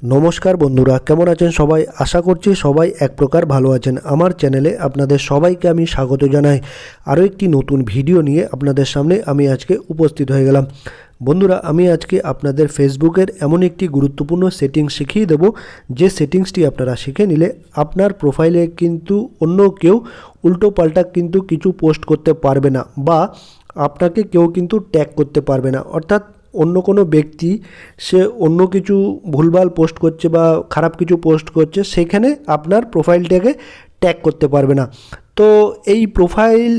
নমস্কার বন্ধুরা, কেমন আছেন সবাই? আশা করছি সবাই এক প্রকার ভালো আছেন। আমার চ্যানেলে আপনাদের সবাইকে আমি স্বাগত জানাই। আরও একটি নতুন ভিডিও নিয়ে আপনাদের সামনে আমি আজকে উপস্থিত হয়ে গেলাম। বন্ধুরা, আমি আজকে আপনাদের ফেসবুকের এমন একটি গুরুত্বপূর্ণ সেটিংস শিখিয়ে দেব, যে সেটিংসটি আপনারা শিখে নিলে আপনার প্রোফাইলে কিন্তু অন্য কেউ উল্টো পাল্টা কিন্তু কিছু পোস্ট করতে পারবে না, বা আপনাকে কেউ কিন্তু ট্যাগ করতে পারবে না। অর্থাৎ অন্য কোনো ব্যক্তি সে অন্য কিছু ভুলভাল পোস্ট করছে বা খারাপ কিছু পোস্ট করছে, সেখানে আপনার প্রোফাইলটাকে ট্যাগ করতে পারবে না। তো এই প্রোফাইল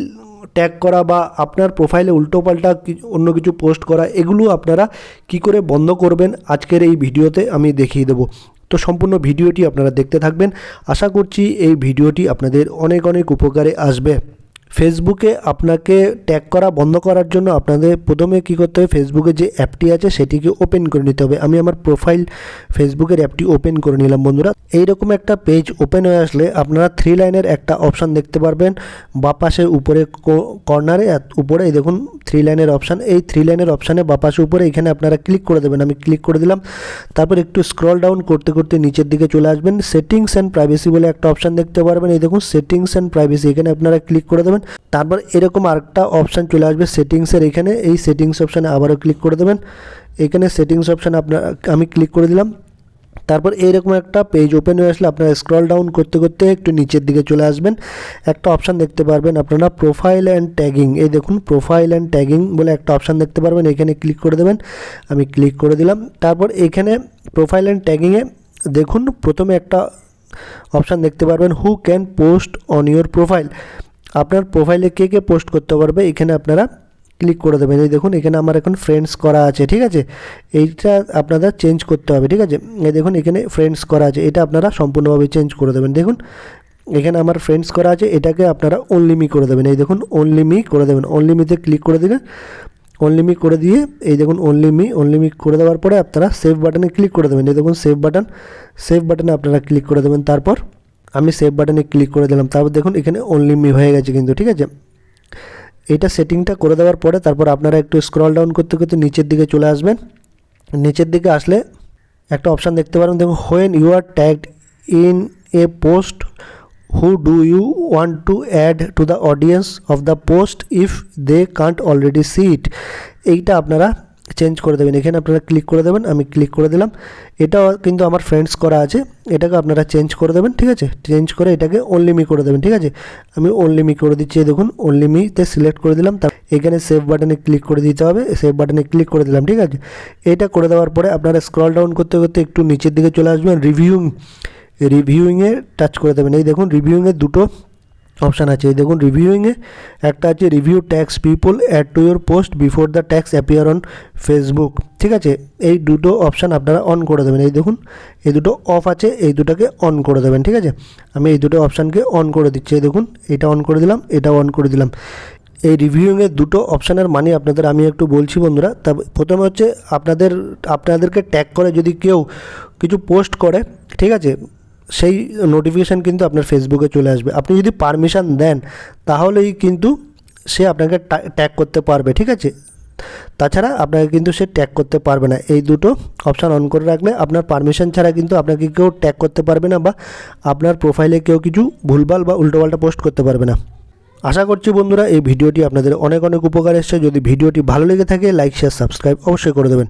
ট্যাগ করা বা আপনার প্রোফাইলে উল্টোপাল্টা অন্য কিছু পোস্ট করা, এগুলো আপনারা কি করে বন্ধ করবেন আজকের এই ভিডিওতে আমি দেখিয়ে দেবো। তো সম্পূর্ণ ভিডিওটি আপনারা দেখতে থাকবেন। আশা করছি এই ভিডিওটি আপনাদের অনেক অনেক উপকারে আসবে। ফেসবুকে আপনাকে ট্যাগ করা বন্ধ করার জন্য আপনাদের প্রথমে কী করতে হবে, ফেসবুকে যে অ্যাপটি আছে সেটিকে ওপেন করে নিতে হবে। আমি আমার প্রোফাইল ফেসবুকের অ্যাপটি ওপেন করে নিলাম। বন্ধুরা, এইরকম একটা পেজ ওপেন হয়ে আসলে আপনারা 3 লাইনের একটা অপশান দেখতে পারবেন বাঁ পাশে উপরে কর্নারে। উপরে এই দেখুন 3 লাইনের অপশান, এই 3 লাইনের অপশানে বাঁ পাশে উপরে এখানে আপনারা ক্লিক করে দেবেন। আমি ক্লিক করে দিলাম। তারপর একটু স্ক্রল ডাউন করতে করতে নিচের দিকে চলে আসবেন। সেটিংস অ্যান্ড প্রাইভেসি বলে একটা অপশান দেখতে পারবেন। এই দেখুন সেটিংস অ্যান্ড প্রাইভেসি, এখানে আপনারা ক্লিক করে দেবেন। তারপর এরকম আরেকটা অপশান চলে আসবে সেটিংসের, এখানে এই সেটিংস অপশানে আবারও ক্লিক করে দেবেন। এখানে সেটিংস অপশান আমি ক্লিক করে দিলাম। তারপর এইরকম একটা পেজ ওপেন হয়ে আসলে আপনারা স্ক্রল ডাউন করতে করতে একটু নিচের দিকে চলে আসবেন। একটা অপশান দেখতে পারবেন আপনারা প্রোফাইল অ্যান্ড ট্যাগিং। এই দেখুন প্রোফাইল অ্যান্ড ট্যাগিং বলে একটা অপশান দেখতে পারবেন, এখানে ক্লিক করে দেবেন। আমি ক্লিক করে দিলাম। তারপর এখানে প্রোফাইল অ্যান্ড ট্যাগিংয়ে দেখুন প্রথমে একটা অপশান দেখতে পারবেন who can post on your profile. আপনার প্রোফাইলে কে কে পোস্ট করতে পারবে, এখানে আপনারা ক্লিক করে দেবেন। এই দেখুন এখানে আমার এখন ফ্রেন্ডস করা আছে, ঠিক আছে। এইটা আপনারা চেঞ্জ করতে হবে, ঠিক আছে। এই দেখুন এখানে ফ্রেন্ডস করা আছে, এটা আপনারা সম্পূর্ণভাবে চেঞ্জ করে দেবেন। দেখুন এখানে আমার ফ্রেন্ডস করা আছে, এটাকে আপনারা অনলি মি করে দেবেন। এই দেখুন অনলি মি করে দেবেন। অনলি মিতে ক্লিক করে দিলেন। অনলি মি করে দিয়ে এই দেখুন অনলি মি করে দেওয়ার পরে আপনারা সেভ বাটনে ক্লিক করে দেবেন। এই দেখুন সেভ বাটনে আপনারা ক্লিক করে দেবেন। তারপর আমি সেভ বাটনে ক্লিক করে দিলাম। তারপর দেখুন এখানে অনলি মি হয়ে গেছে কিন্তু, ঠিক আছে। এটা সেটিংটা করে দেওয়ার পরে তারপর আপনারা একটু স্ক্রল ডাউন করতে করতে নিচের দিকে চলে আসবেন। নিচের দিকে আসলে একটা অপশান দেখতে পারেন, দেখুন when you are tagged in a post who do you want to add to the audience of the post if they can't already see it. এইটা আপনারা চেঞ্জ করে দেবেন। এখানে আপনারা ক্লিক করে দেবেন। আমি ক্লিক করে দিলাম। এটাও কিন্তু আমার ফ্রেন্ডস করা আছে, এটাকে আপনারা চেঞ্জ করে দেবেন, ঠিক আছে। চেঞ্জ করে এটাকে অনলি মি করে দেবেন, ঠিক আছে। আমি অনলি মি করে দিচ্ছি। দেখুন অনলি মিতে সিলেক্ট করে দিলাম। তার এখানে সেভ বাটনে ক্লিক করে দিতে হবে। সেভ বাটনে ক্লিক করে দিলাম, ঠিক আছে। এটা করে দেওয়ার পরে আপনারা স্ক্রল ডাউন করতে করতে একটু নিচের দিকে চলে আসবেন। রিভিউইংয়ে টাচ করে দেবেন। এই দেখুন রিভিউইংয়ে দুটো অপশান আছে। এই দেখুন রিভিউইংয়ে একটা আছে review tags people add to your post before the tags appear on Facebook, ঠিক আছে। এই দুটো অপশান আপনারা অন করে দেবেন। এই দেখুন এই দুটো অফ আছে, এই দুটোকে অন করে দেবেন, ঠিক আছে। আমি এই দুটো অপশানকে অন করে দিচ্ছি। এই দেখুন এটা অন করে দিলাম, এটা অন করে দিলাম। এই রিভিউইংয়ের দুটো অপশানের মানে আপনাদের আমি একটু বলছি বন্ধুরা। তা প্রথমে হচ্ছে আপনাদেরকে ট্যাগ করে যদি কেউ কিছু পোস্ট করে, ঠিক আছে, সেই নোটিফিকেশান কিন্তু আপনার ফেসবুকে চলে আসবে। আপনি যদি পারমিশন দেন তাহলেই কিন্তু সে আপনাকে ট্যাগ করতে পারবে, ঠিক আছে। তাছাড়া আপনাকে কিন্তু সে ট্যাগ করতে পারবে না। এই দুটো অপশান অন করে রাখলে আপনার পারমিশন ছাড়া কিন্তু আপনাকে কেউ ট্যাগ করতে পারবে না, বা আপনার প্রোফাইলে কেউ কিছু ভুলভাল বা উল্টোপাল্টা পোস্ট করতে পারবে না। আশা করছি বন্ধুরা এই ভিডিওটি আপনাদের অনেক অনেক উপকার এসেছে। যদি ভিডিওটি ভালো লেগে থাকে লাইক শেয়ার সাবস্ক্রাইব অবশ্যই করে দেবেন।